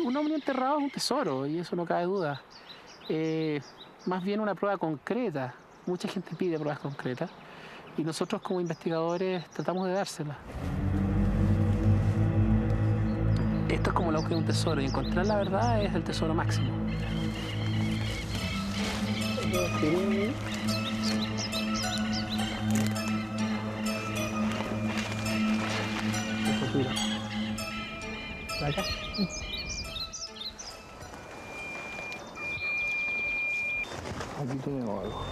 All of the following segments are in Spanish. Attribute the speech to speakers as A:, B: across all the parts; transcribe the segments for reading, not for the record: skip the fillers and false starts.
A: un ovni enterrado es un tesoro, y eso no cabe duda. Más bien una prueba concreta. Mucha gente pide pruebas concretas, y nosotros como investigadores tratamos de dárselas. Esto es como la búsqueda de un tesoro, y encontrar la verdad es el tesoro máximo. ¿Acá? Aquí tenemos algo.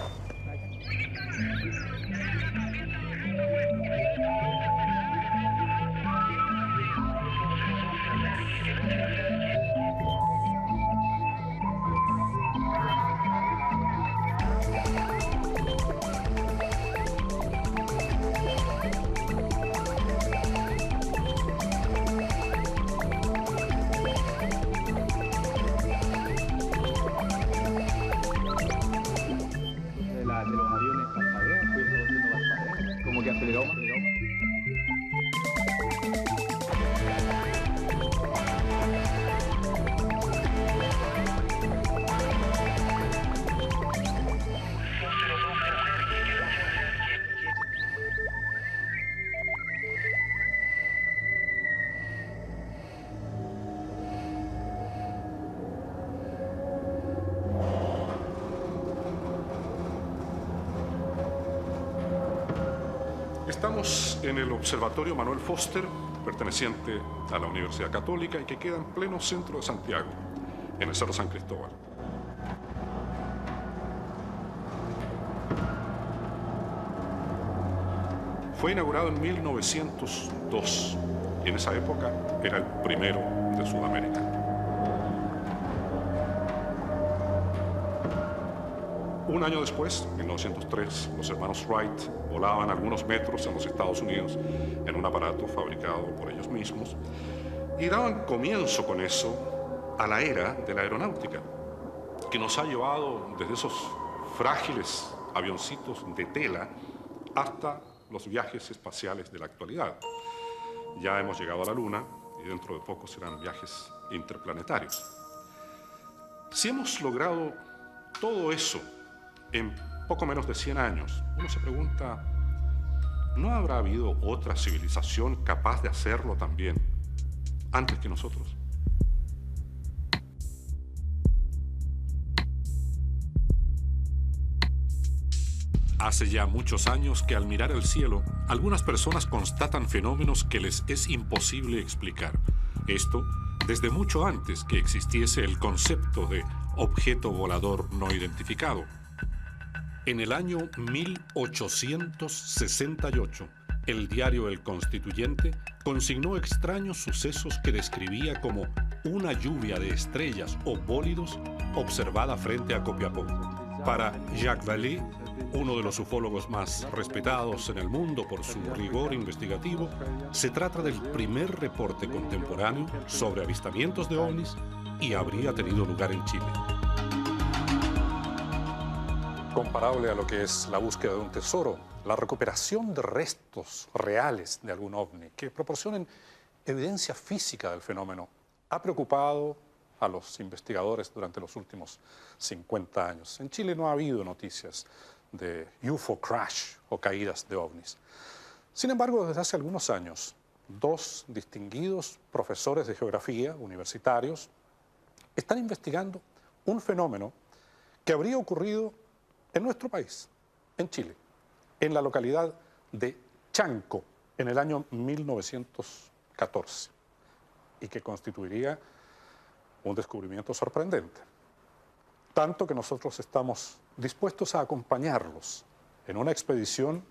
B: De los aviones parpadean, fue introduciendo parpadean, como que aceleró más.
C: Estamos en el Observatorio Manuel Foster, perteneciente a la Universidad Católica y que queda en pleno centro de Santiago, en el Cerro San Cristóbal. Fue inaugurado en 1902 y en esa época era el primero de Sudamérica. Un año después, en 1903, los hermanos Wright volaban algunos metros en los Estados Unidos en un aparato fabricado por ellos mismos y daban comienzo con eso a la era de la aeronáutica, que nos ha llevado desde esos frágiles avioncitos de tela hasta los viajes espaciales de la actualidad. Ya hemos llegado a la Luna y dentro de poco serán viajes interplanetarios. Si hemos logrado todo eso en poco menos de 100 años, uno se pregunta, ¿no habrá habido otra civilización capaz de hacerlo también antes que nosotros? Hace ya muchos años que al mirar el cielo, algunas personas constatan fenómenos que les es imposible explicar. Esto desde mucho antes que existiese el concepto de objeto volador no identificado. En el año 1868, el diario El Constituyente consignó extraños sucesos que describía como una lluvia de estrellas o bólidos observada frente a Copiapó. Para Jacques Vallée, uno de los ufólogos más respetados en el mundo por su rigor investigativo, se trata del primer reporte contemporáneo sobre avistamientos de ovnis y habría tenido lugar en Chile. Comparable a lo que es la búsqueda de un tesoro, la recuperación de restos reales de algún ovni que proporcionen evidencia física del fenómeno ha preocupado a los investigadores durante los últimos 50 años. En Chile no ha habido noticias de UFO crash o caídas de ovnis. Sin embargo, desde hace algunos años, dos distinguidos profesores de geografía universitarios están investigando un fenómeno que habría ocurrido en nuestro país, en Chile, en la localidad de Chanco, en el año 1914, y que constituiría un descubrimiento sorprendente. Tanto que nosotros estamos dispuestos a acompañarlos en una expedición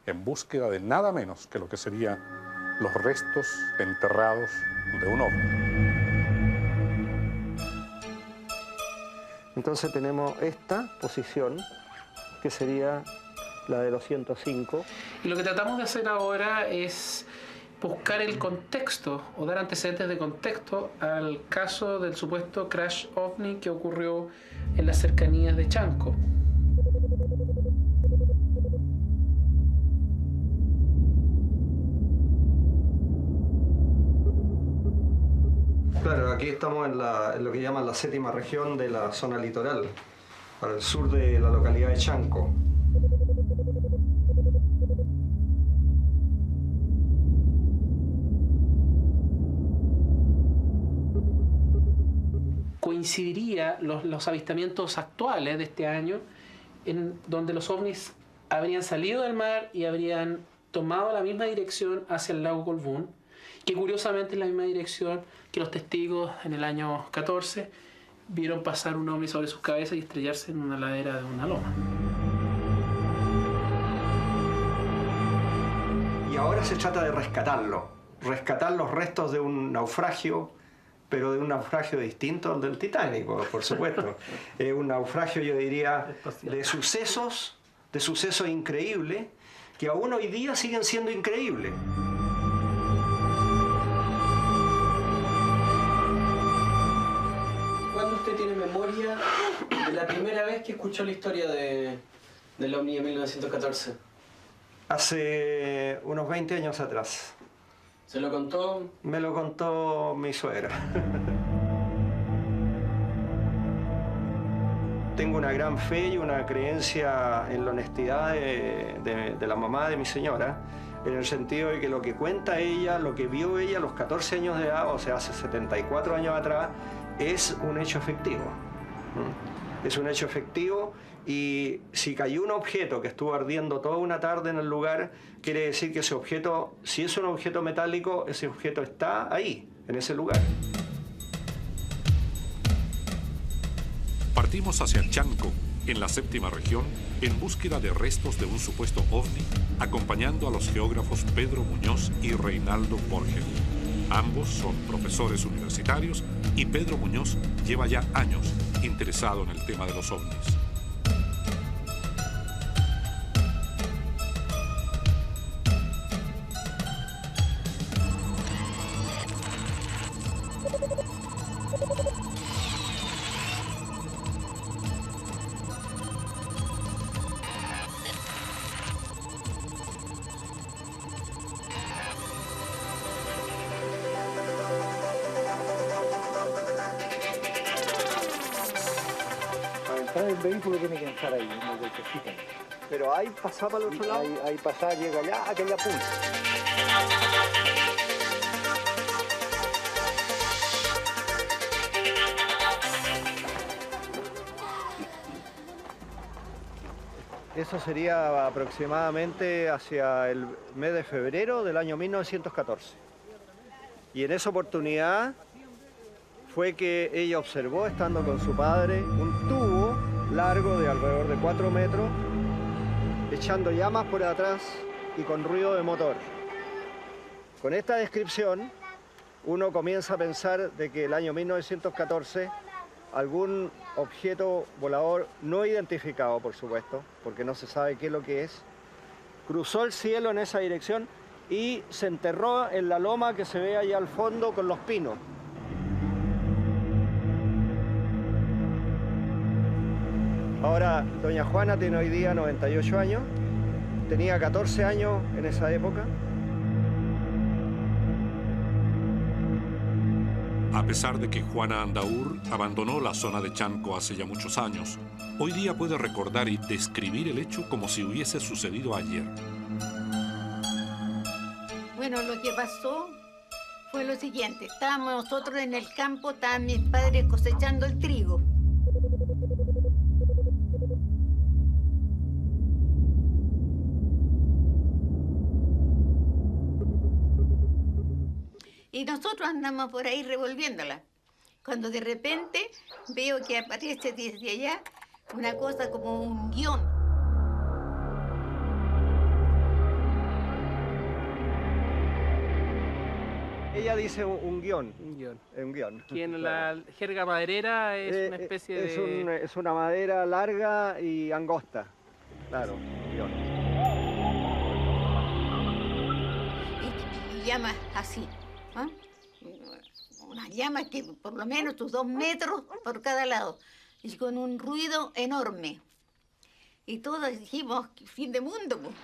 C: en búsqueda de nada menos que lo que serían los restos enterrados de un ovni.
D: Entonces tenemos esta posición, que sería la de los 105.
A: Y lo que tratamos de hacer ahora es buscar el contexto o dar antecedentes de contexto al caso del supuesto crash ovni que ocurrió en las cercanías de Chanco.
D: Claro, aquí estamos en lo que llaman la séptima región de la zona litoral, al sur de la localidad de Chanco.
A: Coincidiría los avistamientos actuales de este año, en donde los ovnis habrían salido del mar y habrían tomado la misma dirección hacia el lago Colbún, que curiosamente es la misma dirección que los testigos en el año 14 vieron pasar un ovni sobre sus cabezas y estrellarse en una ladera de una loma.
D: Y ahora se trata de rescatar los restos de un naufragio, pero de un naufragio distinto al del Titanic, por supuesto. Un naufragio, yo diría, de sucesos increíbles, que aún hoy día siguen siendo increíbles.
E: ¿Cuándo usted tiene memoria de la primera vez que escuchó la historia del ovni de 1914?
D: Hace unos 20 años atrás.
E: ¿Se lo contó?
D: Me lo contó mi suegra. Tengo una gran fe y una creencia en la honestidad de la mamá de mi señora, en el sentido de que lo que cuenta ella, lo que vio ella a los 14 años de edad, o sea, hace 74 años atrás, es un hecho efectivo. Es un hecho efectivo, y si cayó un objeto que estuvo ardiendo toda una tarde en el lugar, quiere decir que ese objeto, si es un objeto metálico, ese objeto está ahí, en ese lugar.
C: Partimos hacia Chanco, en la séptima región, en búsqueda de restos de un supuesto ovni, acompañando a los geógrafos Pedro Muñoz y Reinaldo Borges. Ambos son profesores universitarios y Pedro Muñoz lleva ya años interesado en el tema de los ovnis.
B: El vehículo tiene que entrar ahí, en el huequecito.
D: Pero ahí pasaba al otro lado.
B: Ahí pasaba, llega allá, aquella punta.
D: Eso sería aproximadamente hacia el mes de febrero del año 1914. Y en esa oportunidad fue que ella observó, estando con su padre, un tubo largo de alrededor de 4 metros, echando llamas por atrás y con ruido de motor. Con esta descripción, uno comienza a pensar de que el año 1914 algún objeto volador no identificado, por supuesto, porque no se sabe qué es lo que es, cruzó el cielo en esa dirección y se enterró en la loma que se ve allá al fondo con los pinos. Ahora, doña Juana tiene hoy día 98 años, tenía 14 años en esa época.
C: A pesar de que Juana Andaur abandonó la zona de Chanco hace ya muchos años, hoy día puede recordar y describir el hecho como si hubiese sucedido ayer.
F: Bueno, lo que pasó fue lo siguiente. Estábamos nosotros en el campo, estaban mis padres cosechando el trigo. Y nosotros andamos por ahí revolviéndola. Cuando de repente veo que aparece desde allá una cosa como un guión.
D: Ella dice un guión.
A: Un guión.
D: Un guión.
A: Que en la jerga maderera es una especie de...
D: Es una madera larga y angosta. Claro, un guión.
F: Y llamas así. ¿Ah? Unas llamas que por lo menos tus 2 metros por cada lado y con un ruido enorme. Y todos dijimos, fin de mundo. Pues.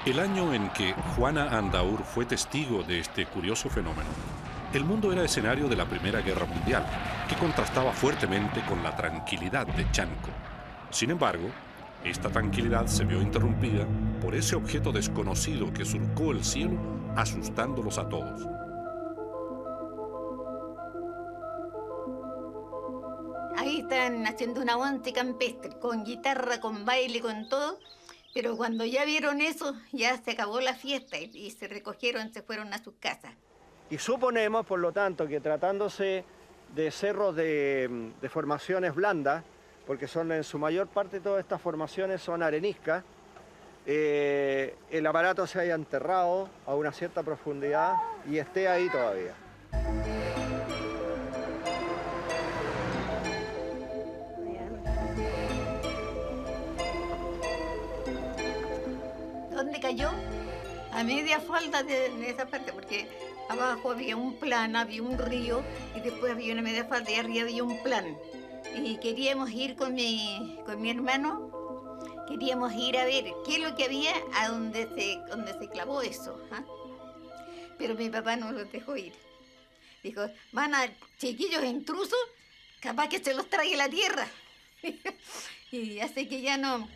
C: El año en que Juana Andaur fue testigo de este curioso fenómeno, el mundo era escenario de la Primera Guerra Mundial, que contrastaba fuertemente con la tranquilidad de Chanco. Sin embargo, esta tranquilidad se vio interrumpida por ese objeto desconocido que surcó el cielo, asustándolos a todos.
F: Ahí están haciendo una once campestre, con guitarra, con baile, con todo. Pero cuando ya vieron eso, ya se acabó la fiesta y se recogieron, se fueron a sus casas.
D: Y suponemos, por lo tanto, que tratándose de cerros de formaciones blandas, porque son en su mayor parte todas estas formaciones son areniscas, el aparato se haya enterrado a una cierta profundidad y esté ahí todavía.
F: ¿Dónde cayó? A media falda de esa parte, porque abajo había un plan, había un río, y después había una media falda y arriba había un plan. Y queríamos ir con mi hermano, queríamos ir a ver qué es lo que había a donde se clavó eso. ¿Ah? Pero mi papá no los dejó ir. Dijo, van a chiquillos intrusos, capaz que se los trague la tierra. Y así que ya no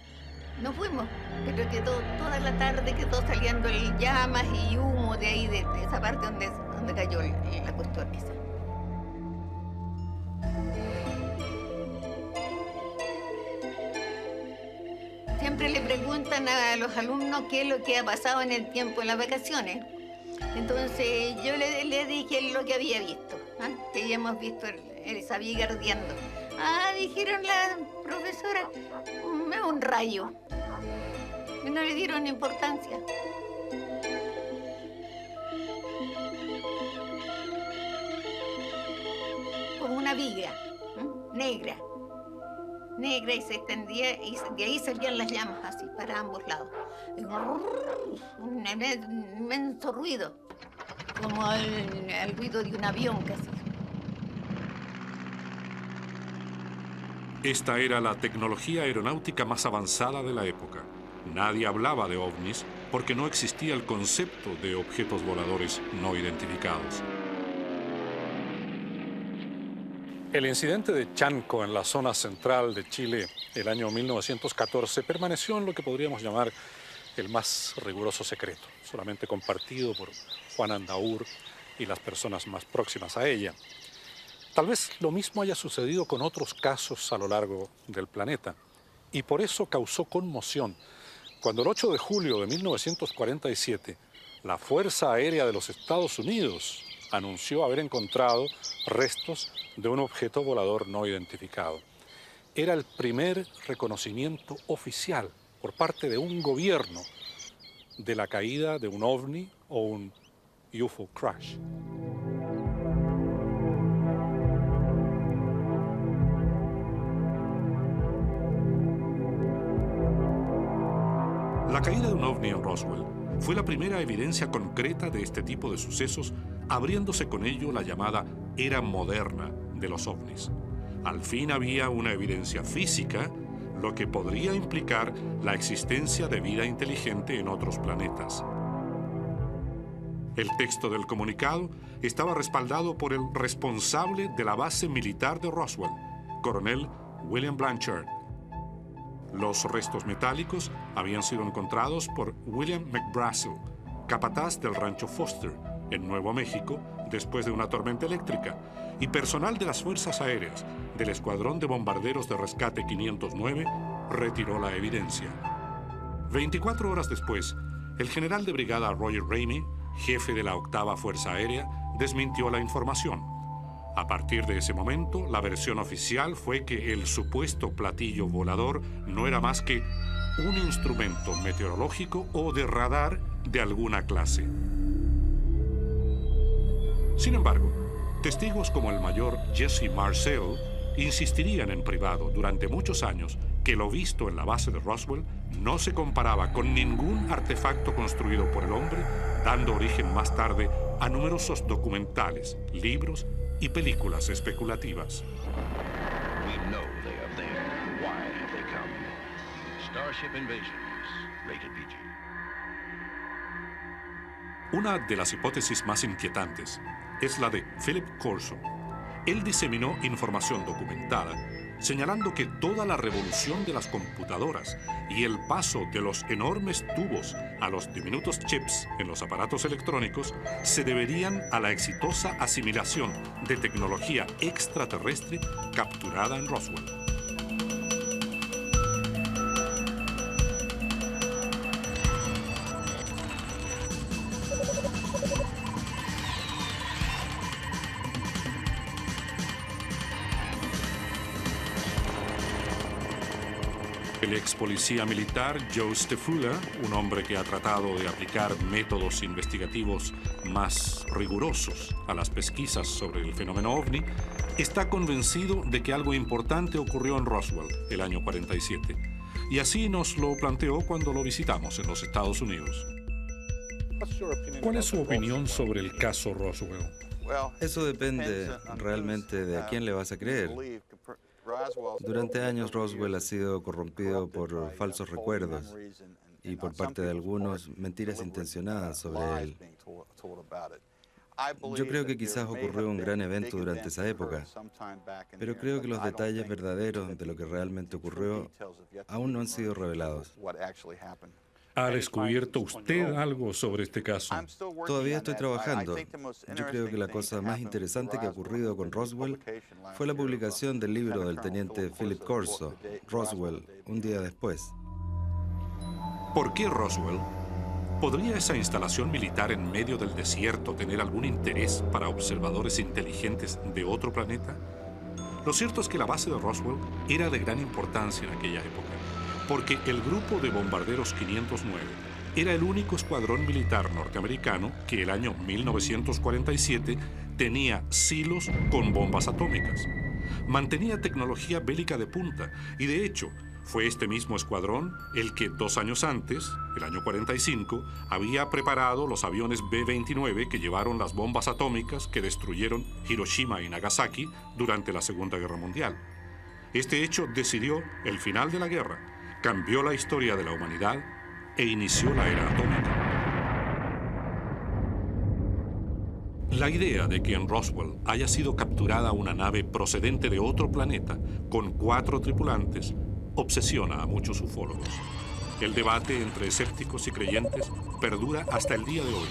F: fuimos, pero quedó toda la tarde, quedó saliendo llamas y humo de ahí, de esa parte donde cayó la cuestión esa. Siempre le preguntan a los alumnos qué es lo que ha pasado en el tiempo, en las vacaciones. Entonces yo le dije lo que había visto, ¿eh? Que habíamos visto esa viga ardiendo. Ah, dijeron la profesora, es un rayo. Y no le dieron importancia. Como una viga, negra. Negra y se extendía y de ahí salían las llamas así para ambos lados. Y un inmenso ruido, como el ruido de un avión casi.
C: Esta era la tecnología aeronáutica más avanzada de la época. Nadie hablaba de ovnis porque no existía el concepto de objetos voladores no identificados. El incidente de Chanco en la zona central de Chile el año 1914 permaneció en lo que podríamos llamar el más riguroso secreto, solamente compartido por Juana Andaur y las personas más próximas a ella. Tal vez lo mismo haya sucedido con otros casos a lo largo del planeta, y por eso causó conmoción cuando el 8 de julio de 1947 la Fuerza Aérea de los Estados Unidos anunció haber encontrado restos de un objeto volador no identificado. Era el primer reconocimiento oficial por parte de un gobierno de la caída de un ovni o un UFO crash. La caída de un ovni en Roswell fue la primera evidencia concreta de este tipo de sucesos, abriéndose con ello la llamada era moderna de los ovnis. Al fin había una evidencia física, lo que podría implicar la existencia de vida inteligente en otros planetas. El texto del comunicado estaba respaldado por el responsable de la base militar de Roswell, coronel William Blanchard. Los restos metálicos habían sido encontrados por William McBrazel, capataz del rancho Foster, en Nuevo México, después de una tormenta eléctrica, y personal de las Fuerzas Aéreas del Escuadrón de Bombarderos de Rescate 509 retiró la evidencia. 24 horas después, el general de brigada Roger Ramey, jefe de la 8ª Fuerza Aérea, desmintió la información. A partir de ese momento, la versión oficial fue que el supuesto platillo volador no era más que un instrumento meteorológico o de radar de alguna clase. Sin embargo, testigos como el mayor Jesse Marcel insistirían en privado durante muchos años que lo visto en la base de Roswell no se comparaba con ningún artefacto construido por el hombre, dando origen más tarde a numerosos documentales, libros y películas especulativas.
G: We know they are there. Why have they come? Starship Invasions, rated PG.
C: Una de las hipótesis más inquietantes es la de Philip Corso. Él diseminó información documentada señalando que toda la revolución de las computadoras y el paso de los enormes tubos a los diminutos chips en los aparatos electrónicos se deberían a la exitosa asimilación de tecnología extraterrestre capturada en Roswell. El ex policía militar Joe Stefula, un hombre que ha tratado de aplicar métodos investigativos más rigurosos a las pesquisas sobre el fenómeno ovni, está convencido de que algo importante ocurrió en Roswell el año 47. Y así nos lo planteó cuando lo visitamos en los Estados Unidos. ¿Cuál es su opinión sobre el caso Roswell?
H: Eso depende realmente de a quién le vas a creer. Durante años Roswell ha sido corrompido por falsos recuerdos y por parte de algunos mentiras intencionadas sobre él. Yo creo que quizás ocurrió un gran evento durante esa época, pero creo que los detalles verdaderos de lo que realmente ocurrió aún no han sido revelados.
C: ¿Ha descubierto usted algo sobre este caso?
H: Todavía estoy trabajando. Yo creo que la cosa más interesante que ha ocurrido con Roswell fue la publicación del libro del teniente Philip Corso, Roswell, un día después.
C: ¿Por qué Roswell? ¿Podría esa instalación militar en medio del desierto tener algún interés para observadores inteligentes de otro planeta? Lo cierto es que la base de Roswell era de gran importancia en aquella época, porque el grupo de bombarderos 509 era el único escuadrón militar norteamericano que el año 1947 tenía silos con bombas atómicas. Mantenía tecnología bélica de punta y, de hecho, fue este mismo escuadrón el que 2 años antes, el año 45, había preparado los aviones B-29 que llevaron las bombas atómicas que destruyeron Hiroshima y Nagasaki durante la Segunda Guerra Mundial. Este hecho decidió el final de la guerra, cambió la historia de la humanidad e inició la era atómica. La idea de que en Roswell haya sido capturada una nave procedente de otro planeta con 4 tripulantes obsesiona a muchos ufólogos. El debate entre escépticos y creyentes perdura hasta el día de hoy.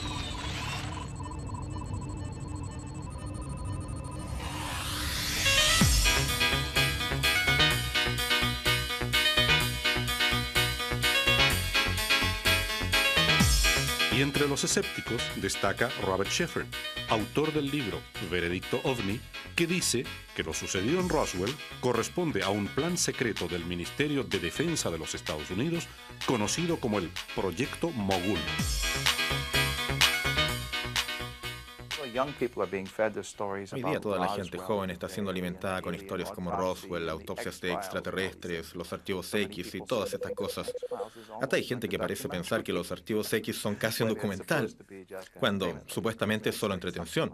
C: Y entre los escépticos destaca Robert Shepard, autor del libro Veredicto OVNI, que dice que lo sucedido en Roswell corresponde a un plan secreto del Ministerio de Defensa de los Estados Unidos, conocido como el Proyecto Mogul.
I: Hoy día toda la gente joven está siendo alimentada con historias como Roswell, autopsias de extraterrestres, los archivos X y todas estas cosas. Hasta hay gente que parece pensar que los archivos X son casi un documental, cuando supuestamente es solo entretención,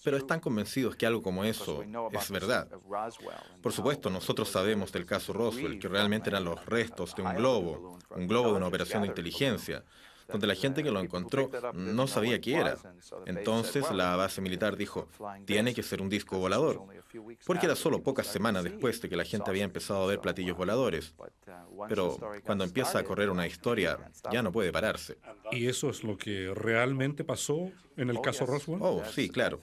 I: pero están convencidos que algo como eso es verdad. Por supuesto, nosotros sabemos del caso Roswell, que realmente eran los restos de un globo de una operación de inteligencia, donde la gente que lo encontró no sabía qué era. Entonces la base militar dijo, tiene que ser un disco volador, porque era solo pocas semanas después de que la gente había empezado a ver platillos voladores. Pero cuando empieza a correr una historia, ya no puede pararse.
C: ¿Y eso es lo que realmente pasó en el caso Roswell?
I: Oh, sí, claro.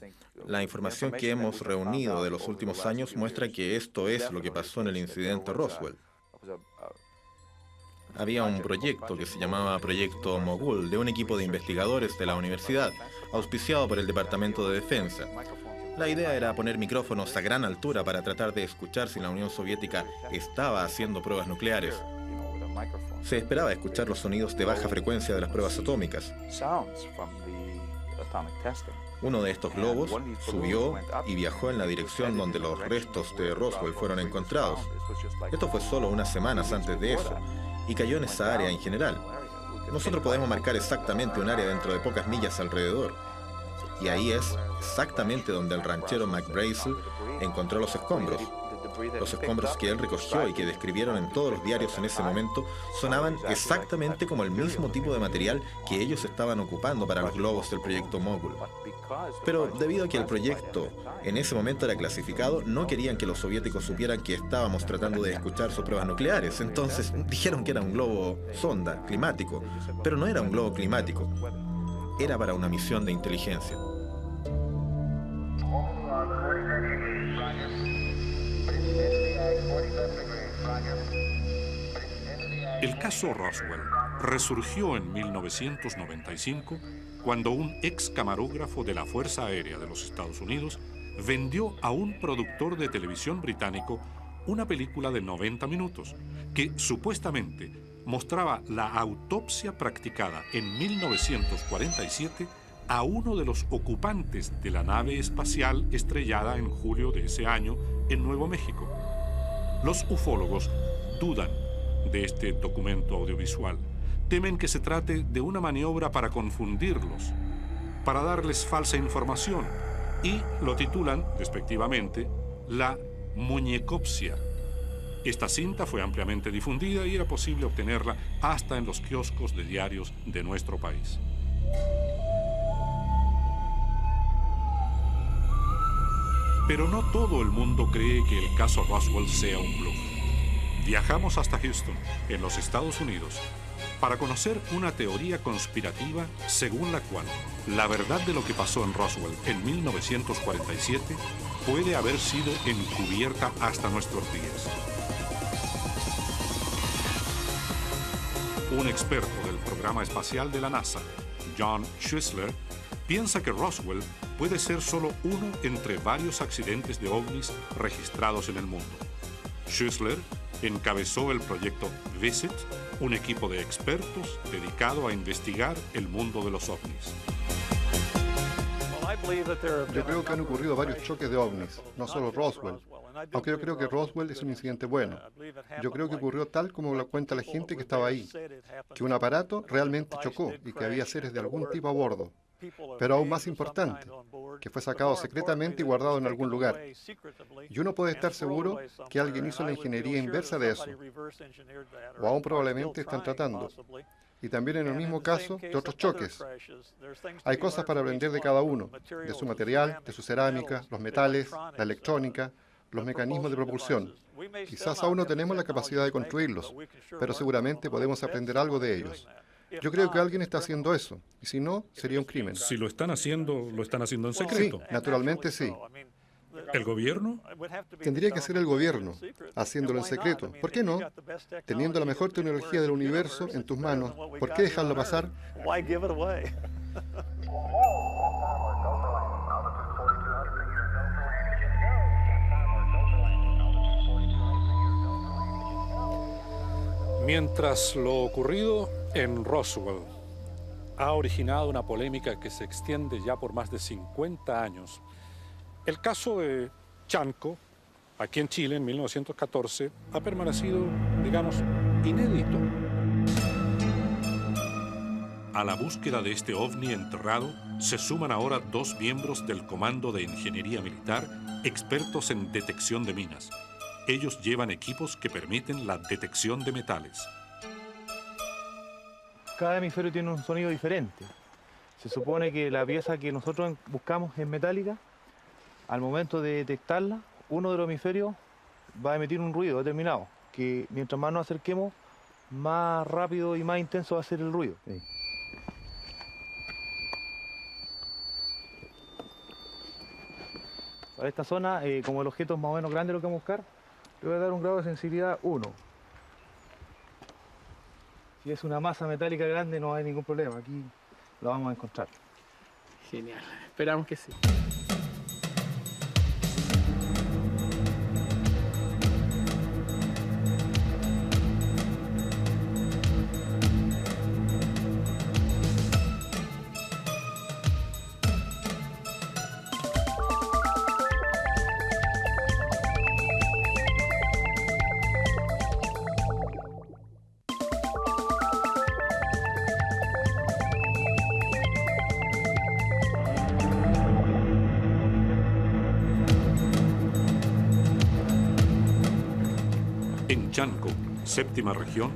I: La información que hemos reunido de los últimos años muestra que esto es lo que pasó en el incidente Roswell. Había un proyecto que se llamaba Proyecto Mogul, de un equipo de investigadores de la universidad, auspiciado por el Departamento de Defensa. La idea era poner micrófonos a gran altura para tratar de escuchar si la Unión Soviética estaba haciendo pruebas nucleares. Se esperaba escuchar los sonidos de baja frecuencia de las pruebas atómicas. Uno de estos globos subió y viajó en la dirección donde los restos de Roswell fueron encontrados. Esto fue solo unas semanas antes de eso, y cayó en esa área en general. Nosotros podemos marcar exactamente un área dentro de pocas millas alrededor. Y ahí es exactamente donde el ranchero McBrazel encontró los escombros. Los escombros que él recogió y que describieron en todos los diarios en ese momento sonaban exactamente como el mismo tipo de material que ellos estaban ocupando para los globos del proyecto Mogul. Pero debido a que el proyecto en ese momento era clasificado, no querían que los soviéticos supieran que estábamos tratando de escuchar sus pruebas nucleares. Entonces dijeron que era un globo sonda climático, pero no era un globo climático. Era para una misión de inteligencia.
C: El caso Roswell resurgió en 1995 cuando un ex camarógrafo de la Fuerza Aérea de los Estados Unidos vendió a un productor de televisión británico una película de 90 minutos que supuestamente mostraba la autopsia practicada en 1947 a uno de los ocupantes de la nave espacial estrellada en julio de ese año en Nuevo México. Los ufólogos dudan de este documento audiovisual. Temen que se trate de una maniobra para confundirlos, para darles falsa información, y lo titulan, despectivamente, la muñecopsia. Esta cinta fue ampliamente difundida y era posible obtenerla hasta en los kioscos de diarios de nuestro país. Pero no todo el mundo cree que el caso Roswell sea un bluff. Viajamos hasta Houston, en los Estados Unidos, para conocer una teoría conspirativa según la cual la verdad de lo que pasó en Roswell en 1947 puede haber sido encubierta hasta nuestros días. Un experto del programa espacial de la NASA, John Schuessler, piensa que Roswell puede ser solo uno entre varios accidentes de ovnis registrados en el mundo. Schuessler encabezó el proyecto VISIT, un equipo de expertos dedicado a investigar el mundo de los ovnis.
J: Yo creo que han ocurrido varios choques de ovnis, no solo Roswell. Aunque yo creo que Roswell es un incidente bueno. Yo creo que ocurrió tal como lo cuenta la gente que estaba ahí, que un aparato realmente chocó y que había seres de algún tipo a bordo. Pero aún más importante, que fue sacado secretamente y guardado en algún lugar. Y uno puede estar seguro que alguien hizo la ingeniería inversa de eso, o aún probablemente están tratando. Y también en el mismo caso de otros choques. Hay cosas para aprender de cada uno, de su material, de su cerámica, los metales, la electrónica, los mecanismos de propulsión. Quizás aún no tenemos la capacidad de construirlos, pero seguramente podemos aprender algo de ellos. Yo creo que alguien está haciendo eso, y si no, sería un crimen.
C: Si lo están haciendo en secreto.
J: Sí, naturalmente sí.
C: ¿El gobierno?
J: Tendría que ser el gobierno, haciéndolo en secreto. ¿Por qué no? Teniendo la mejor tecnología del universo en tus manos, ¿por qué dejarlo pasar? Mientras lo ocurrido en Roswell ha originado una polémica que se extiende ya por más de 50 años, el caso de Chanco, aquí en Chile en 1914, ha permanecido, digamos, inédito. A la búsqueda de este ovni enterrado se suman ahora dos miembros del Comando de Ingeniería Militar, expertos en detección de minas. Ellos llevan equipos que permiten la detección de metales.
B: Cada hemisferio tiene un sonido diferente. Se supone que la pieza que nosotros buscamos es metálica. Al momento de detectarla, uno de los hemisferios va a emitir un ruido determinado, que mientras más nos acerquemos, más rápido y más intenso va a ser el ruido. Sí. Para esta zona, como el objeto es más o menos grande lo que vamos a buscar, le voy a dar un grado de sensibilidad 1. Si es una masa metálica grande no hay ningún problema, aquí lo vamos a encontrar.
A: Genial, esperamos que sí.
C: séptima región,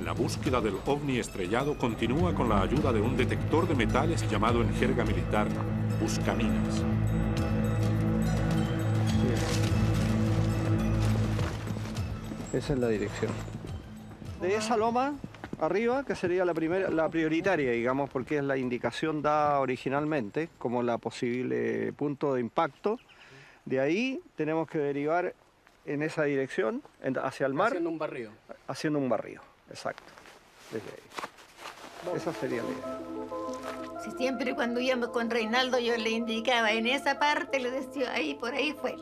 C: la búsqueda del ovni estrellado continúa con la ayuda de un detector de metales llamado en jerga militar buscaminas.
D: Esa es la dirección. De esa loma arriba, que sería la prioritaria, digamos, porque es la indicación dada originalmente como la posible punto de impacto, de ahí tenemos que derivar en esa dirección, hacia el mar.
E: Haciendo un barrido.
D: Haciendo un barrido, exacto. Desde ahí. Esa sería la idea.
F: Si siempre cuando íbamos con Reinaldo yo le indicaba en esa parte, le decía, ahí, por ahí fue.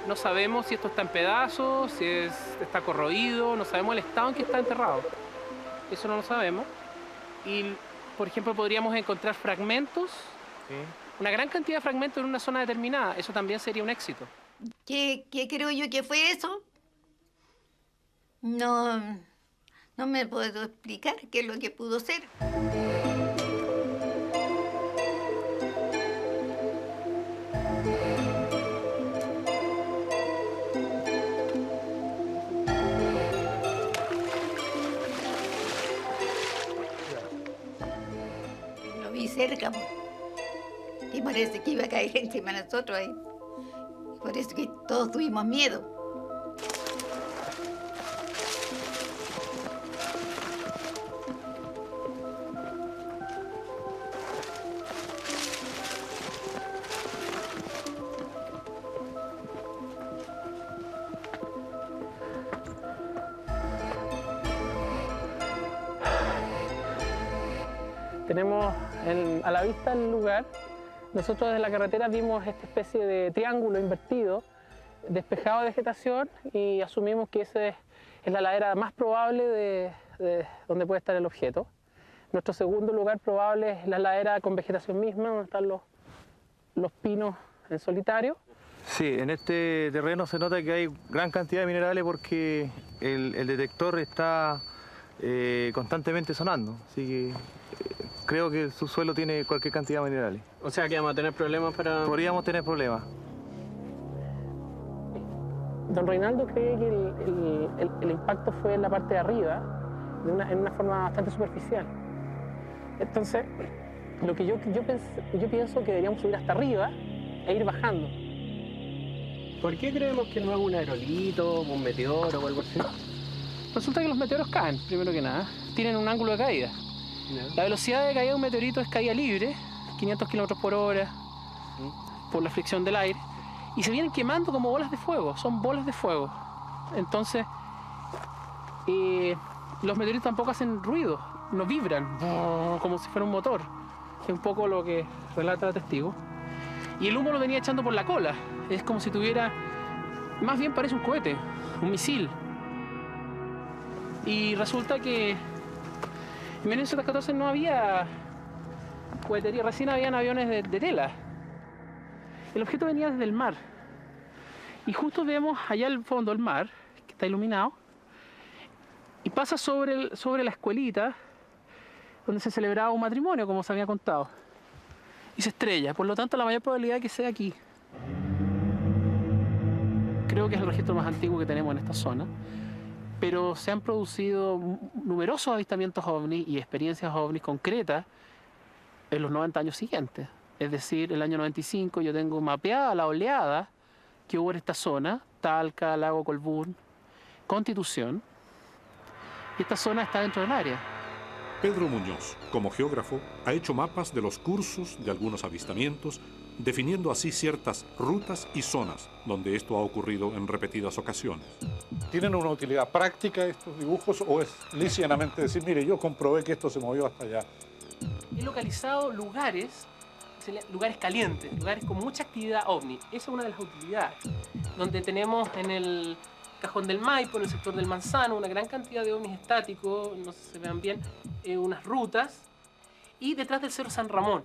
A: No sabemos si esto está en pedazos, si está corroído, no sabemos el estado en que está enterrado. Eso no lo sabemos. Y, por ejemplo, podríamos encontrar fragmentos, una gran cantidad de fragmentos en una zona determinada. Eso también sería un éxito.
F: ¿Qué creo yo que fue eso? No me puedo explicar qué es lo que pudo ser. Lo vi cerca, y parece que iba a caer encima de nosotros ahí. Por eso que todos tuvimos miedo.
A: Tenemos a la vista el lugar. Nosotros desde la carretera vimos esta especie de triángulo invertido, despejado de vegetación, y asumimos que esa es la ladera más probable de donde puede estar el objeto. Nuestro segundo lugar probable es la ladera con vegetación misma, donde están los pinos en solitario.
B: Sí, en este terreno se nota que hay gran cantidad de minerales porque el detector está constantemente sonando, así que creo que el subsuelo tiene cualquier cantidad de minerales.
E: O sea que vamos a tener problemas para...
B: Podríamos tener problemas.
A: Don Reinaldo cree que el impacto fue en la parte de arriba, en una forma bastante superficial. Entonces, lo que yo pienso que deberíamos subir hasta arriba e ir bajando.
E: ¿Por qué creemos que no es un aerolito, un meteoro o algo así?
A: Resulta que los meteoros caen, primero que nada. Tienen un ángulo de caída. La velocidad de caída de un meteorito es caída libre, 500 kilómetros por hora, por la fricción del aire, y se vienen quemando como bolas de fuego, son bolas de fuego. Entonces, los meteoritos tampoco hacen ruido, no vibran, como si fuera un motor, que es un poco lo que relata el testigo. Y el humo lo venía echando por la cola, es como si tuviera, más bien parece un cohete, un misil. Y resulta que en 1914 no había cohetería, recién habían aviones de tela. El objeto venía desde el mar. Y justo vemos allá al fondo el mar, que está iluminado, y pasa sobre la escuelita donde se celebraba un matrimonio, como se había contado. Y se estrella, por lo tanto la mayor probabilidad es que sea aquí. Creo que es el registro más antiguo que tenemos en esta zona. Pero se han producido numerosos avistamientos ovni y experiencias ovni concretas en los 90 años siguientes. Es decir, el año 95 yo tengo mapeada la oleada que hubo en esta zona, Talca, Lago Colbún, Constitución, y esta zona está dentro del área.
C: Pedro Muñoz, como geógrafo, ha hecho mapas de los cursos de algunos avistamientos, definiendo así ciertas rutas y zonas donde esto ha ocurrido en repetidas ocasiones. ¿Tienen una utilidad práctica estos dibujos o es lícitamente decir, mire, yo comprobé que esto se movió hasta allá?
A: He localizado lugares calientes, lugares con mucha actividad ovni. Esa es una de las utilidades, donde tenemos en el Cajón del Maipo, en el sector del Manzano, una gran cantidad de ovnis estáticos, no sé si se vean bien, unas rutas, y detrás del Cerro San Ramón.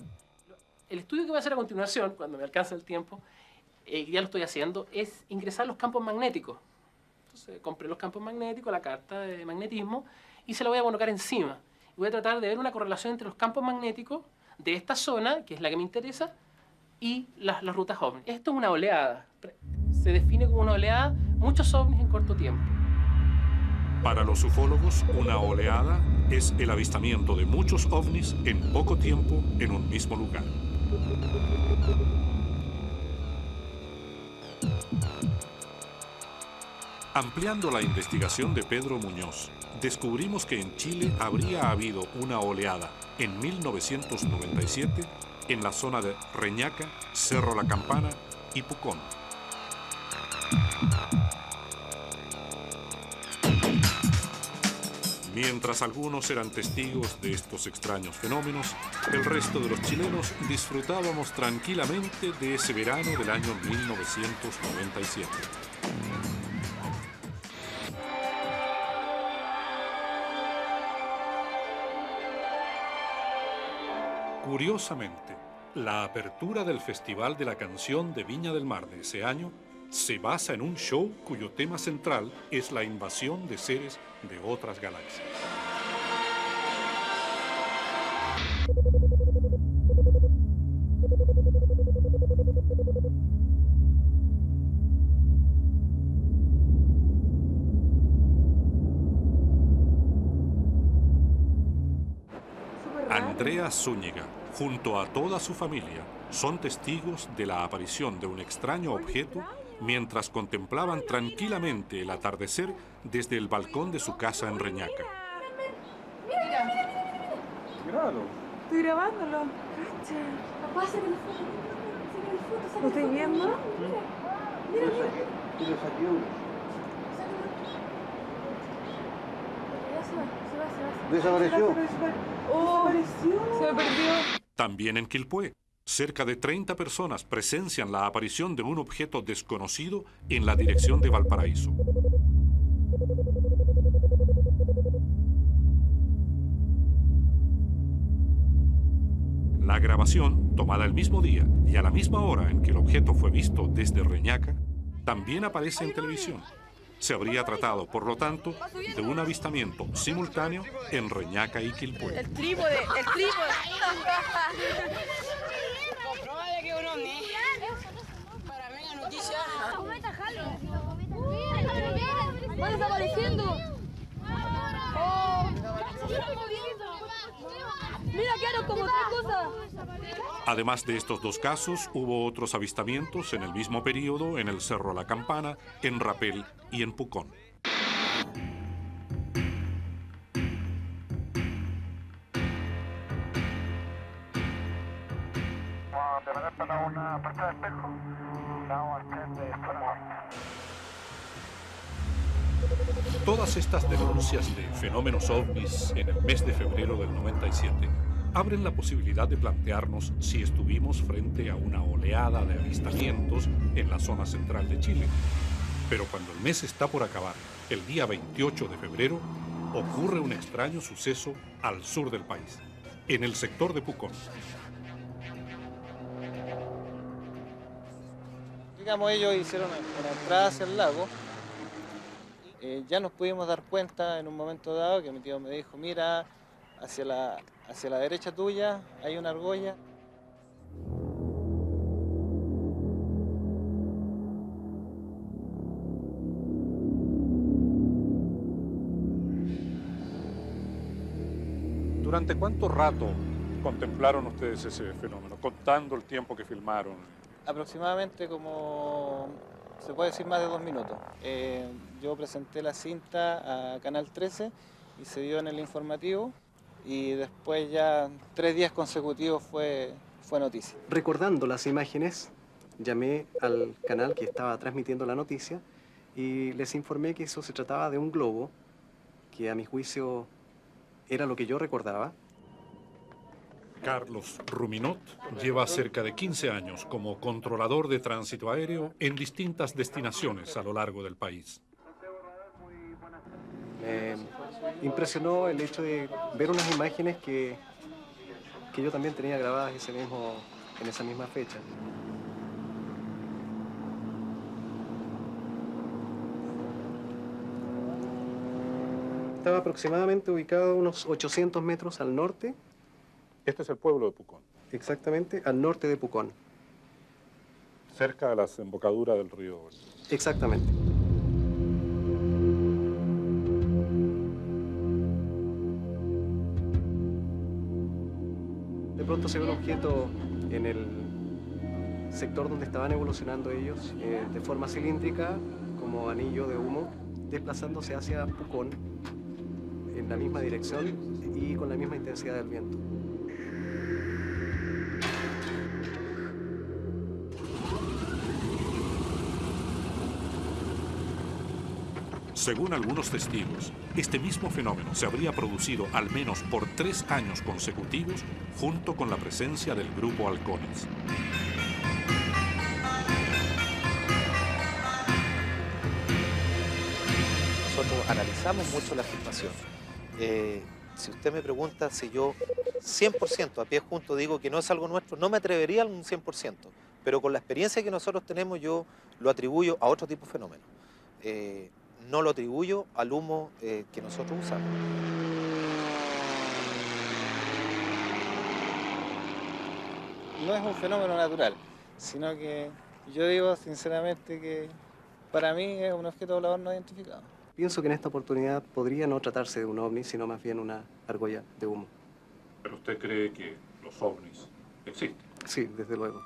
A: El estudio que voy a hacer a continuación, cuando me alcance el tiempo, ya lo estoy haciendo, es ingresar los campos magnéticos. Entonces compré los campos magnéticos, la carta de magnetismo, y se la voy a colocar encima. Y voy a tratar de ver una correlación entre los campos magnéticos de esta zona, que es la que me interesa, y las rutas ovni. Esto es una oleada. Se define como una oleada muchos ovnis en corto tiempo.
C: Para los ufólogos, una oleada es el avistamiento de muchos ovnis en poco tiempo en un mismo lugar. Ampliando la investigación de Pedro Muñoz, descubrimos que en Chile habría habido una oleada en 1997 en la zona de Reñaca, Cerro La Campana y Pucón. Mientras algunos eran testigos de estos extraños fenómenos, el resto de los chilenos disfrutábamos tranquilamente de ese verano del año 1997. Curiosamente, la apertura del Festival de la Canción de Viña del Mar de ese año se basa en un show cuyo tema central es la invasión de seres de otras galaxias. Andrea Zúñiga, junto a toda su familia, son testigos de la aparición de un extraño objeto mientras contemplaban tranquilamente el atardecer desde el balcón de su casa en Reñaca.
K: Mira. Grábalo. Estoy grabándolo. Cacha. Papá, sácale foto. ¿Lo estoy viendo? Mira.
D: Yo saqué uno. Desapareció.
K: Oh, se me perdió.
C: También en Quilpué, cerca de 30 personas presencian la aparición de un objeto desconocido en la dirección de Valparaíso. La grabación, tomada el mismo día y a la misma hora en que el objeto fue visto desde Reñaca, también aparece en televisión. Se habría tratado, por lo tanto, de un avistamiento simultáneo en Reñaca y Quilpué.
K: El trípode.
L: Comprobale que un ovni. Para mí la noticia.
K: ¡Va desapareciendo! ¡Oh! ¡Mira, quedaron como tres cosas!
C: Además de estos dos casos, hubo otros avistamientos en el mismo periodo en el Cerro La Campana, en Rapel y en Pucón. Todas estas denuncias de fenómenos ovnis en el mes de febrero del 97 abren la posibilidad de plantearnos si estuvimos frente a una oleada de avistamientos en la zona central de Chile. Pero cuando el mes está por acabar, el día 28 de febrero, ocurre un extraño suceso al sur del país, en el sector de Pucón.
M: Digamos, ellos hicieron una entrada hacia el lago. Ya nos pudimos dar cuenta en un momento dado que mi tío me dijo, mira, hacia la derecha tuya hay una argolla.
C: ¿Durante cuánto rato contemplaron ustedes ese fenómeno, contando el tiempo que filmaron?
M: Aproximadamente como, se puede decir, más de 2 minutos. Yo presenté la cinta a Canal 13 y se dio en el informativo y después ya 3 días consecutivos fue noticia.
N: Recordando las imágenes, llamé al canal que estaba transmitiendo la noticia y les informé que eso se trataba de un globo que a mi juicio era lo que yo recordaba.
C: Carlos Ruminot lleva cerca de 15 años como controlador de tránsito aéreo en distintas destinaciones a lo largo del país.
N: Me impresionó el hecho de ver unas imágenes que yo también tenía grabadas en esa misma fecha. Estaba aproximadamente ubicado unos 800 metros al norte.
C: Este es el pueblo de Pucón.
N: Exactamente, al norte de Pucón.
C: Cerca de la desembocadura del río.
N: Exactamente. pronto se ve un objeto en el sector donde estaban evolucionando ellos, de forma cilíndrica, como anillo de humo, desplazándose hacia Pucón en la misma dirección y con la misma intensidad del viento.
C: Según algunos testigos, este mismo fenómeno se habría producido al menos por 3 años consecutivos junto con la presencia del grupo Halcones.
O: Nosotros analizamos mucho la filmación. Si usted me pregunta si yo 100% a pie junto digo que no es algo nuestro, no me atrevería a un 100%, pero con la experiencia que nosotros tenemos yo lo atribuyo a otro tipo de fenómeno. No lo atribuyo al humo que nosotros usamos.
M: No es un fenómeno natural, sino que yo digo sinceramente que para mí es un objeto volador no identificado.
N: Pienso que en esta oportunidad podría no tratarse de un ovni, sino más bien una argolla de humo.
C: ¿Pero usted cree que los ovnis existen?
N: Sí, desde luego.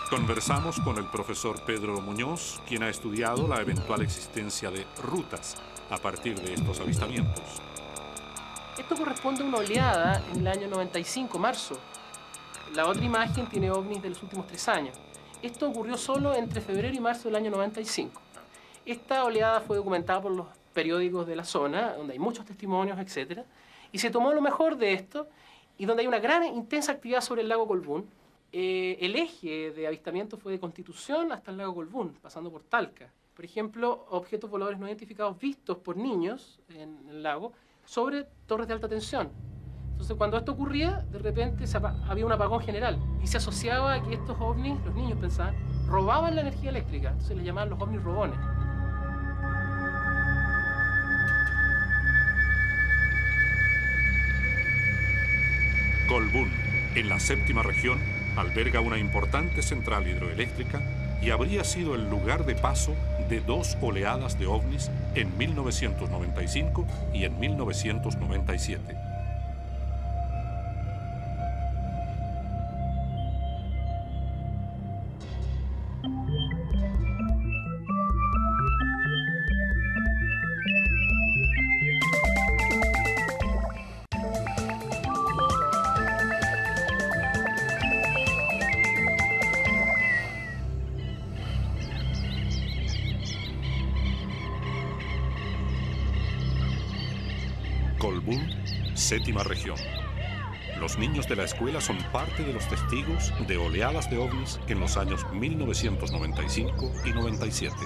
C: Conversamos con el profesor Pedro Muñoz, quien ha estudiado la eventual existencia de rutas a partir de estos avistamientos.
A: Esto corresponde a una oleada en el año 95, marzo. La otra imagen tiene ovnis de los últimos 3 años. Esto ocurrió solo entre febrero y marzo del año 95. Esta oleada fue documentada por los periódicos de la zona, donde hay muchos testimonios, etc. Y se tomó lo mejor de esto, y donde hay una gran intensa actividad sobre el lago Colbún. El eje de avistamiento fue de Constitución hasta el lago Colbún, pasando por Talca. Por ejemplo, objetos voladores no identificados vistos por niños en el lago sobre torres de alta tensión. Entonces, cuando esto ocurría, de repente había un apagón general y se asociaba a que estos ovnis, los niños pensaban, robaban la energía eléctrica. Entonces les llamaban los ovnis robones.
C: Colbún, en la 7ª región, alberga una importante central hidroeléctrica y habría sido el lugar de paso de 2 oleadas de ovnis en 1995 y en 1997. Colbún, 7ª región. Los niños de la escuela son parte de los testigos de oleadas de ovnis en los años 1995 y 97.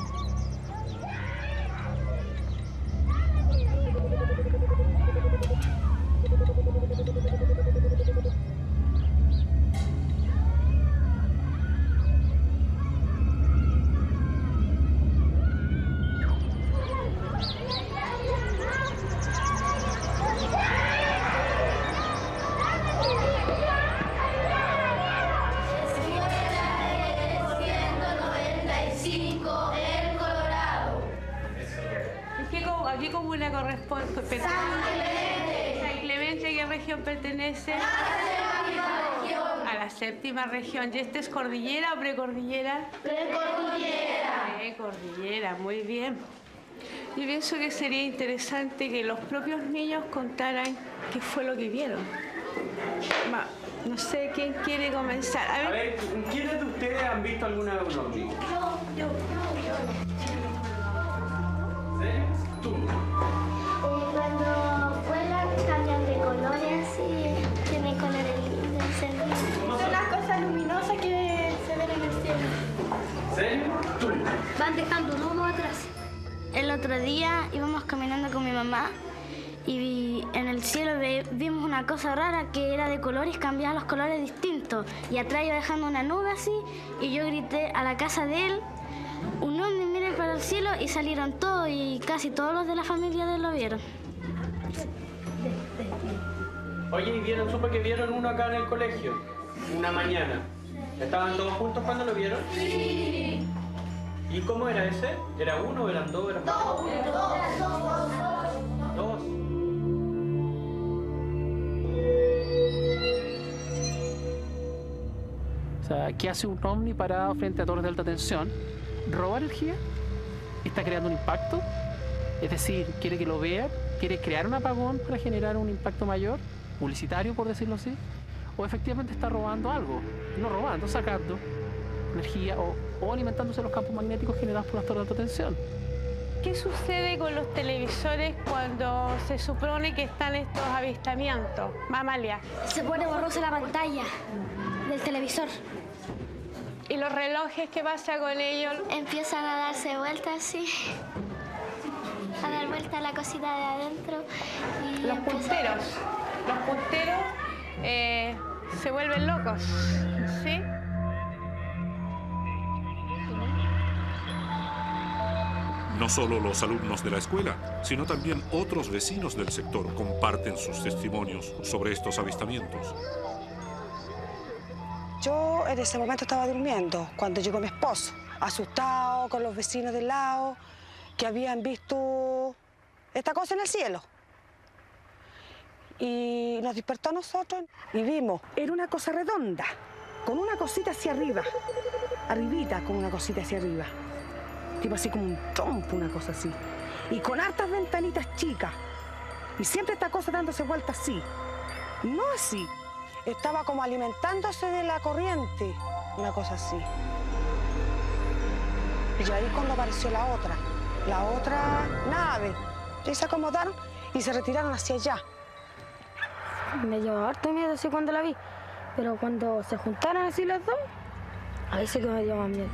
K: ¿A qué comuna corresponde? San Clemente, ¿qué región pertenece? A la 7ª región. ¿Y esta es cordillera o precordillera? Precordillera. Precordillera, muy bien. Yo pienso que sería interesante que los propios niños contaran qué fue lo que vieron. No sé quién quiere comenzar.
E: A ver, ¿quiénes de ustedes han visto alguna vez un ovni?
L: Yo. Cuando vuelan cambian de colores y tienen colores encendidos. Son las cosas luminosas que se ven en el cielo.
E: ¿Serio?
L: Van dejando un humo atrás. El otro día íbamos caminando con mi mamá y en el cielo vimos una cosa rara que era de colores, cambiaba los colores distintos. Y atrás iba dejando una nube así y yo grité a la casa de él: un ovni, miren para el cielo, y salieron todos y casi todos los de la familia de él lo vieron.
E: Oye, ¿y supe que vieron uno acá en el colegio? Una mañana. ¿Estaban todos juntos cuando lo vieron?
L: Sí.
P: ¿Y cómo era ese? ¿Era uno, eran dos, eran más? Dos.
A: O sea, ¿qué hace un ovni parado frente a torres de alta tensión? ¿Roba energía? ¿Está creando un impacto? Es decir, ¿quiere que lo vean? ¿Quiere crear un apagón para generar un impacto mayor? ¿Publicitario, por decirlo así? ¿O efectivamente está robando algo? No robando, sacando energía o alimentándose los campos magnéticos generados por las torres de alta tensión.
K: ¿Qué sucede con los televisores cuando se supone que están estos avistamientos? Mamalia.
L: Se pone borrosa la pantalla del televisor.
K: ¿Y los relojes qué pasa con ellos?
L: Empiezan a darse vueltas así. A dar vuelta la cosita de adentro. Y
K: los punteros se vuelven locos, ¿sí?
C: No solo los alumnos de la escuela, sino también otros vecinos del sector comparten sus testimonios sobre estos avistamientos.
Q: Yo en ese momento estaba durmiendo cuando llegó mi esposo, asustado con los vecinos del lado, que habían visto esta cosa en el cielo. Y nos despertó a nosotros y vimos, era una cosa redonda, con una cosita hacia arriba, arribita con una cosita hacia arriba. Tipo así como un trompo, una cosa así. Y con hartas ventanitas chicas. Y siempre esta cosa dándose vuelta así. No así. Estaba como alimentándose de la corriente, una cosa así. Y ahí cuando apareció la otra nave, y se acomodaron y se retiraron hacia allá.
L: Me dio harto miedo así cuando la vi, pero cuando se juntaron así las dos, ahí sí que me dio más miedo.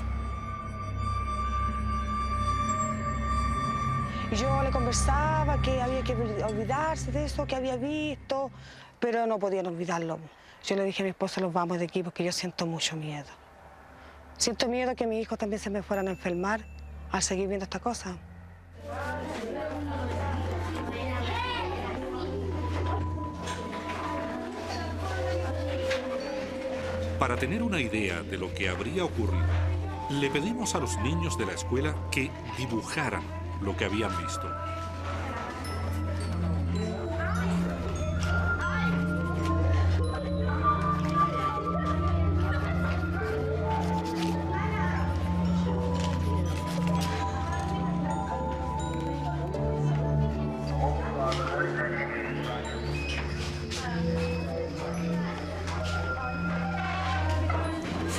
Q: Y yo le conversaba que había que olvidarse de eso que había visto, pero no podían olvidarlo. Yo le dije a mi esposo, los vamos de aquí porque yo siento mucho miedo. Siento miedo que mis hijos también se me fueran a enfermar al seguir viendo esta cosa.
C: Para tener una idea de lo que habría ocurrido, le pedimos a los niños de la escuela que dibujaran lo que habían visto.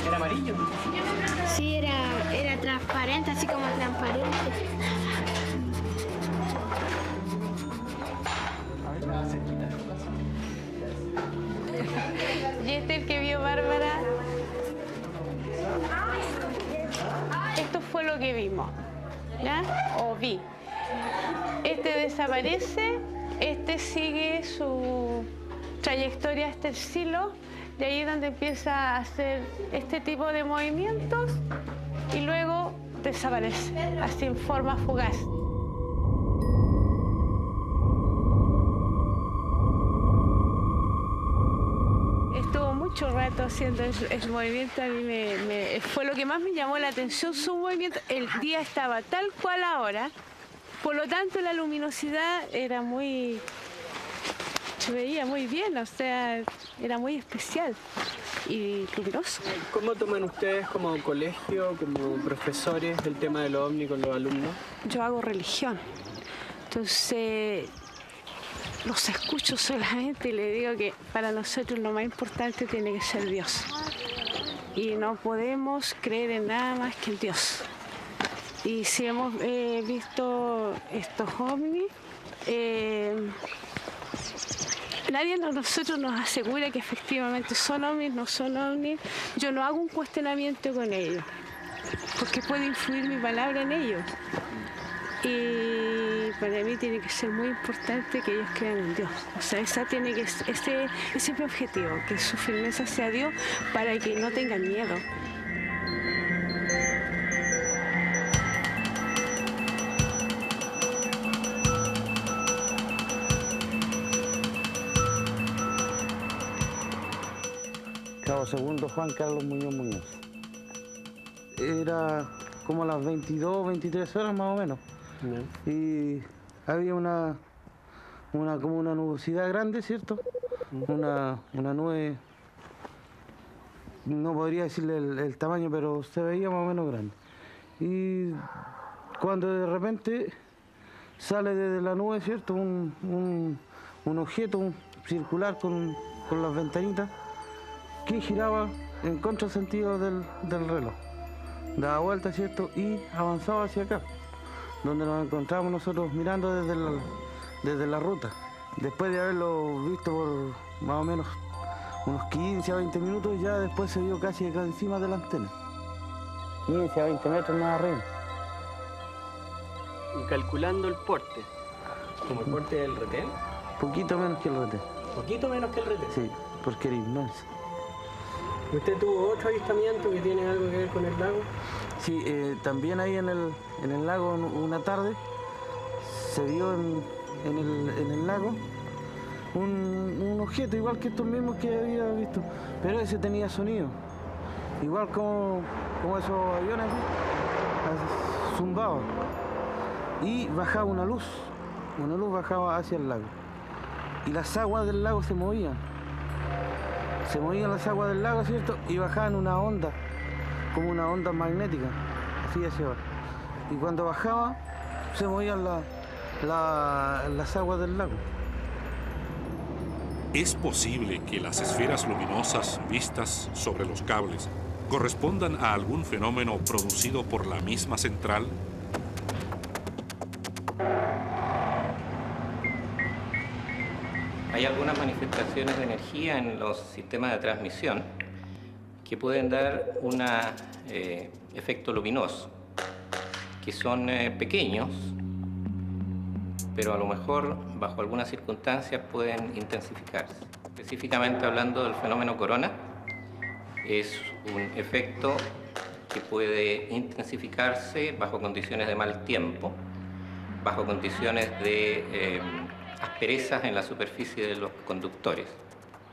A: ¿Era amarillo?
L: Sí, era transparente, así como transparente.
K: Y este es el que vio Bárbara. Esto fue lo que vimos, ¿ya? O vi. Este desaparece, este sigue su trayectoria hasta el silo, de ahí es donde empieza a hacer este tipo de movimientos y luego desaparece, así en forma fugaz. Estuvo mucho rato haciendo el movimiento, a mí fue lo que más me llamó la atención, su movimiento. El día estaba tal cual ahora, por lo tanto la luminosidad era muy... se veía muy bien, o sea, era muy especial y luminoso.
E: ¿Cómo toman ustedes como colegio, como profesores, el tema del ovni con los alumnos?
K: Yo hago religión, entonces los escucho solamente y le digo que para nosotros lo más importante tiene que ser Dios. Y no podemos creer en nada más que en Dios. Y si hemos visto estos ovnis, nadie de nosotros nos asegura que efectivamente son ovnis, no son ovnis. Yo no hago un cuestionamiento con ellos, porque puede influir mi palabra en ellos. Y para mí tiene que ser muy importante que ellos crean en Dios. O sea, ese es mi objetivo, que su firmeza sea Dios para que no tengan miedo.
R: Cabo segundo Juan Carlos Muñoz Muñoz. Era como a las 22, 23 horas más o menos. Y había como una nubosidad grande, ¿cierto? Una nube, no podría decirle el tamaño, pero se veía más o menos grande. Y cuando de repente sale desde la nube, ¿cierto? Un objeto circular con las ventanitas que giraba en contrasentido del reloj. Daba vuelta, ¿cierto? Y avanzaba hacia acá, donde nos encontrábamos nosotros mirando desde la ruta. Después de haberlo visto por más o menos unos 15 a 20 minutos, ya después se vio casi acá encima de la antena. 15 a 20 metros más arriba.
E: Y calculando el porte, ¿como el porte del retén?
R: Poquito menos que el retén.
E: ¿Poquito menos que el retén?
R: Sí, porque era inmenso.
E: ¿Usted tuvo otro avistamiento que tiene algo que ver con el lago?
R: Sí, también ahí en el lago una tarde se vio en el lago un objeto igual que estos mismos que había visto, pero ese tenía sonido, igual como esos aviones zumbaban, y bajaba una luz bajaba hacia el lago, y las aguas del lago se movían las aguas del lago, ¿cierto? Y bajaban una onda, como una onda magnética, así hacia abajo, y cuando bajaba se movían las aguas del lago.
C: ¿Es posible que las esferas luminosas vistas sobre los cables correspondan a algún fenómeno producido por la misma central?
S: Hay algunas manifestaciones de energía en los sistemas de transmisión que pueden dar un efecto luminoso, que son pequeños, pero a lo mejor bajo algunas circunstancias pueden intensificarse. Específicamente hablando del fenómeno corona, es un efecto que puede intensificarse bajo condiciones de mal tiempo, bajo condiciones de asperezas en la superficie de los conductores,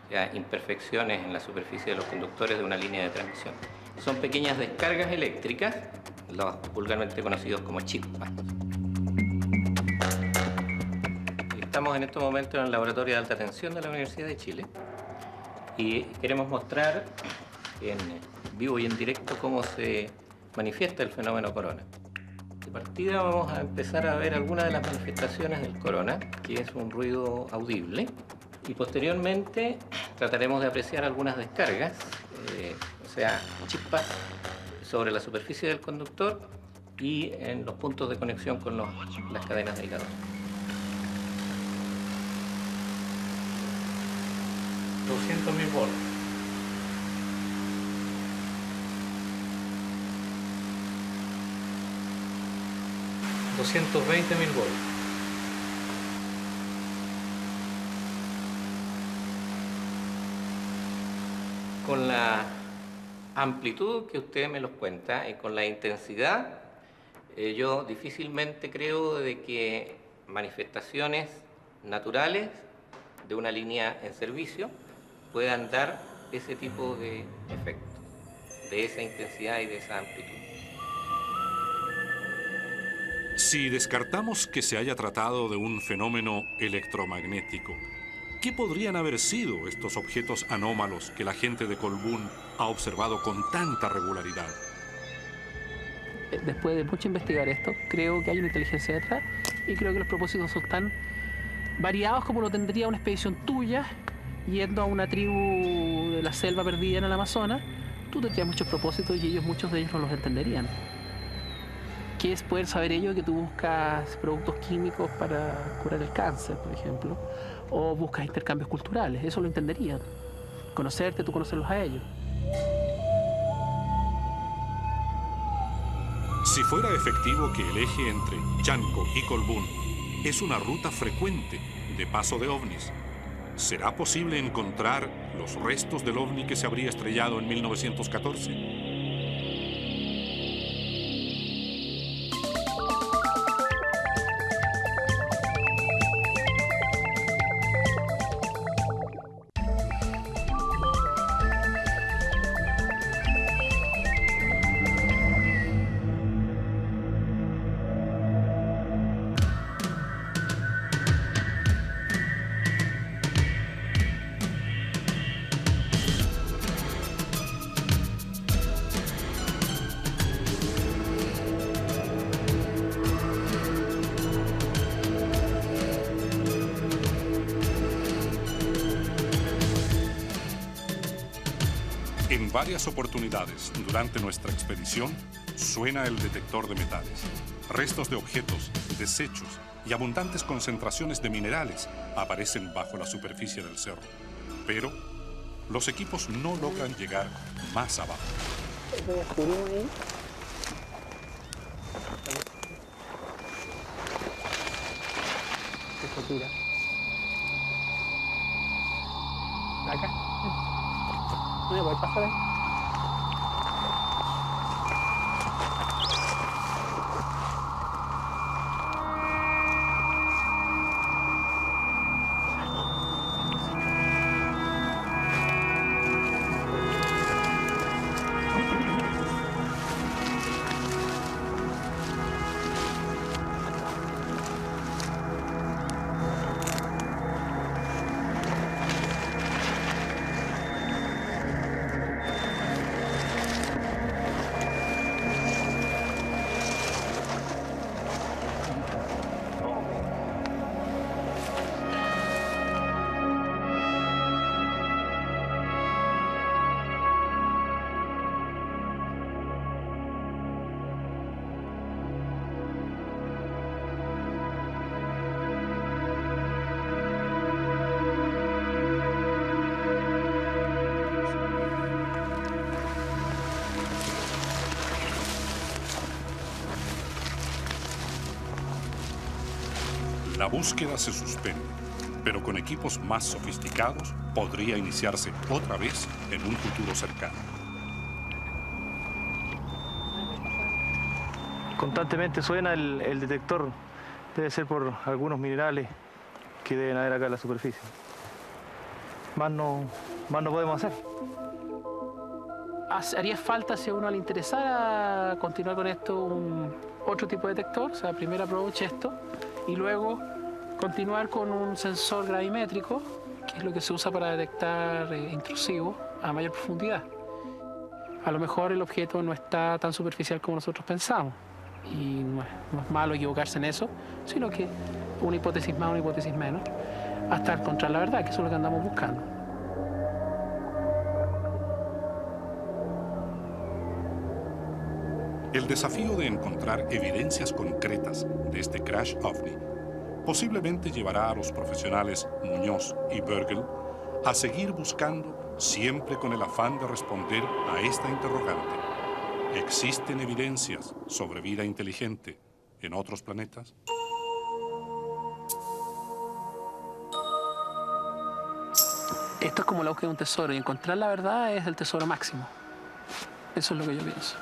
S: o sea, imperfecciones en la superficie de los conductores de una línea de transmisión. Son pequeñas descargas eléctricas, los vulgarmente conocidos como chispas. Estamos en estos momentos en el laboratorio de alta tensión de la Universidad de Chile y queremos mostrar en vivo y en directo cómo se manifiesta el fenómeno corona. De partida vamos a empezar a ver algunas de las manifestaciones del corona, que es un ruido audible, y posteriormente trataremos de apreciar algunas descargas, o sea, chispas sobre la superficie del conductor y en los puntos de conexión con las cadenas de aislador.
P: 200.000 volts. $220.000 volts.
S: Con la amplitud que usted me los cuenta y con la intensidad, yo difícilmente creo de que manifestaciones naturales de una línea en servicio puedan dar ese tipo de efecto, de esa intensidad y de esa amplitud.
C: Si descartamos que se haya tratado de un fenómeno electromagnético, ¿qué podrían haber sido estos objetos anómalos que la gente de Colbún ha observado con tanta regularidad?
A: Después de mucho investigar esto, creo que hay una inteligencia detrás y creo que los propósitos son tan variados como lo tendría una expedición tuya yendo a una tribu de la selva perdida en el Amazonas. Tú tendrías muchos propósitos y muchos de ellos no los entenderían. ¿Qué es poder saber ello que tú buscas productos químicos para curar el cáncer, por ejemplo? O buscas intercambios culturales, eso lo entenderían. Conocerte, tú conocerlos a ellos.
C: Si fuera efectivo que el eje entre Chanco y Colbún es una ruta frecuente de paso de ovnis, ¿será posible encontrar los restos del ovni que se habría estrellado en 1914? En varias oportunidades durante nuestra expedición suena el detector de metales. Restos de objetos, desechos y abundantes concentraciones de minerales aparecen bajo la superficie del cerro. Pero los equipos no logran llegar más abajo.
A: Acá. No me voy a pasar ahí.
C: La búsqueda se suspende, pero con equipos más sofisticados podría iniciarse otra vez en un futuro cercano.
B: Constantemente suena el detector. Debe ser por algunos minerales que deben haber acá en la superficie. Más no podemos hacer.
A: Haría falta, si a uno le interesara continuar con esto, otro tipo de detector. O sea, primero aproveche esto y luego continuar con un sensor gravimétrico, que es lo que se usa para detectar intrusivos a mayor profundidad. A lo mejor el objeto no está tan superficial como nosotros pensamos. Y no es malo equivocarse en eso, sino que una hipótesis más, una hipótesis menos, hasta encontrar la verdad, que eso es lo que andamos buscando.
C: El desafío de encontrar evidencias concretas de este crash ovni posiblemente llevará a los profesionales Muñoz y Bürgel a seguir buscando, siempre con el afán de responder a esta interrogante. ¿Existen evidencias sobre vida inteligente en otros planetas?
A: Esto es como la búsqueda de un tesoro, y encontrar la verdad es el tesoro máximo. Eso es lo que yo pienso.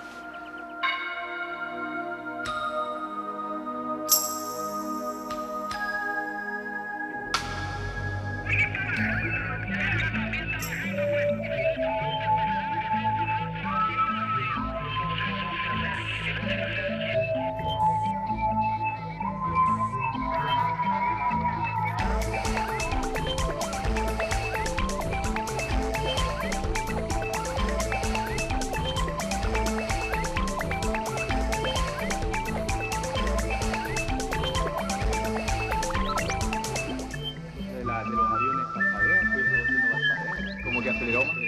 B: De los aviones parpadean, pues produciendo parpadeo. Como que aceleró más.